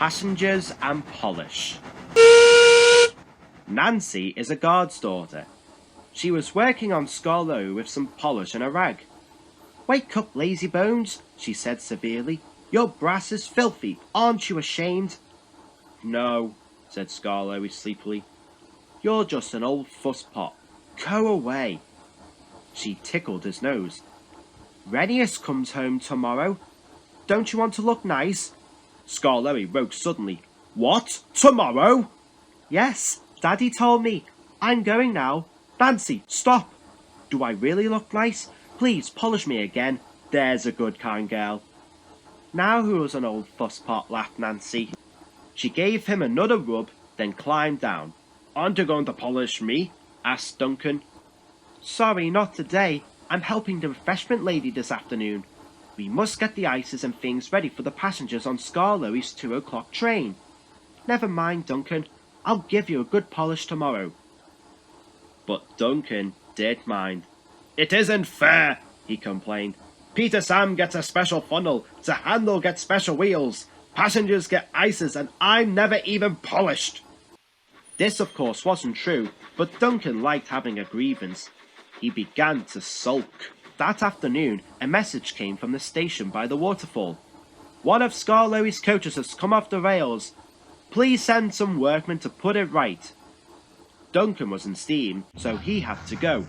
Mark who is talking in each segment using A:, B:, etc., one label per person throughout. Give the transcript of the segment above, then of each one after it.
A: Passengers and polish. Nancy is a guard's daughter. She was working on Scarlo with some polish and a rag. "Wake up, lazy bones," she said severely. "Your brass is filthy, aren't you ashamed?" "No," said Scarlo sleepily. "You're just an old fusspot. Go away." She tickled his nose. "Renius comes home tomorrow. Don't you want to look nice?" Scarlo woke suddenly. "What? Tomorrow?" "Yes, Daddy told me. I'm going now. Nancy, stop. Do I really look nice? Please polish me again. There's a good kind girl." "Now who's an old fusspot?" laughed Nancy. She gave him another rub, then climbed down. "Aren't you going to polish me?" asked Duncan. "Sorry, not today. I'm helping the refreshment lady this afternoon. We must get the ices and things ready for the passengers on Scarlo's 2 o'clock train." "Never mind, Duncan. I'll give you a good polish tomorrow." But Duncan did mind. "It isn't fair," he complained. "Peter Sam gets a special funnel, the handle gets special wheels, passengers get ices, and I'm never even polished." This of course wasn't true, but Duncan liked having a grievance. He began to sulk. That afternoon, a message came from the station by the waterfall. "One of Scarlo's coaches has come off the rails. Please send some workmen to put it right." Duncan was in steam, so he had to go.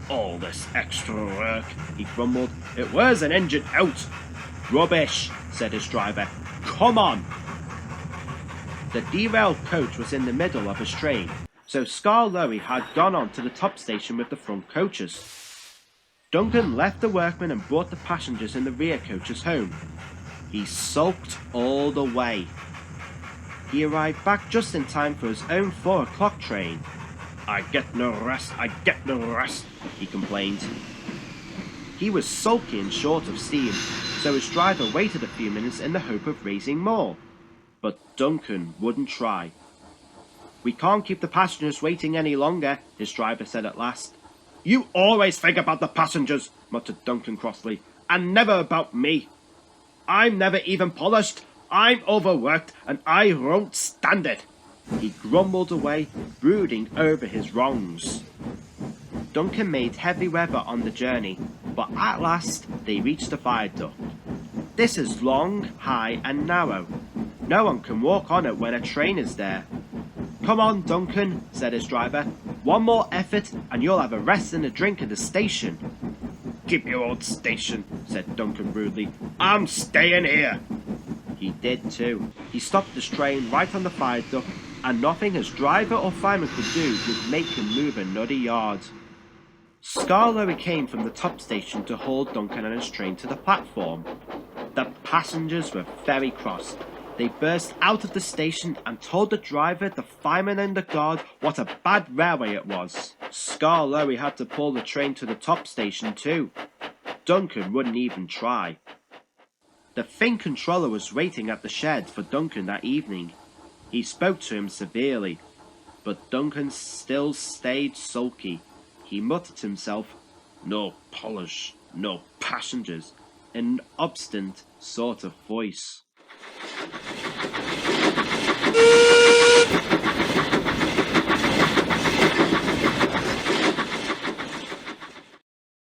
A: "All this extra work," he grumbled. "It wears an engine out." "Rubbish," said his driver. "Come on." The derailed coach was in the middle of his train, so Scarlo had gone on to the top station with the front coaches. Duncan left the workmen and brought the passengers in the rear coaches home. He sulked all the way. He arrived back just in time for his own 4 o'clock train. "I get no rest, I get no rest," he complained. He was sulky and short of steam, so his driver waited a few minutes in the hope of raising more. But Duncan wouldn't try. "We can't keep the passengers waiting any longer," his driver said at last. "You always think about the passengers," muttered Duncan crossly, "and never about me. I'm never even polished. I'm overworked, and I won't stand it." He grumbled away, brooding over his wrongs. Duncan made heavy weather on the journey, but at last they reached the viaduct. This is long, high, and narrow. No one can walk on it when a train is there. "Come on, Duncan," said his driver. "One more effort, and you'll have a rest and a drink at the station." "Keep your old station," said Duncan rudely. "I'm staying here." He did too. He stopped his train right on the viaduct, and nothing his driver or fireman could do would make him move another yard. Scarlo came from the top station to haul Duncan and his train to the platform. The passengers were very cross. They burst out of the station and told the driver, the fireman and the guard what a bad railway it was. Scarlo had to pull the train to the top station too. Duncan wouldn't even try. The Finn controller was waiting at the shed for Duncan that evening. He spoke to him severely, but Duncan still stayed sulky. He muttered to himself, "No polish, no passengers," in an obstinate sort of voice.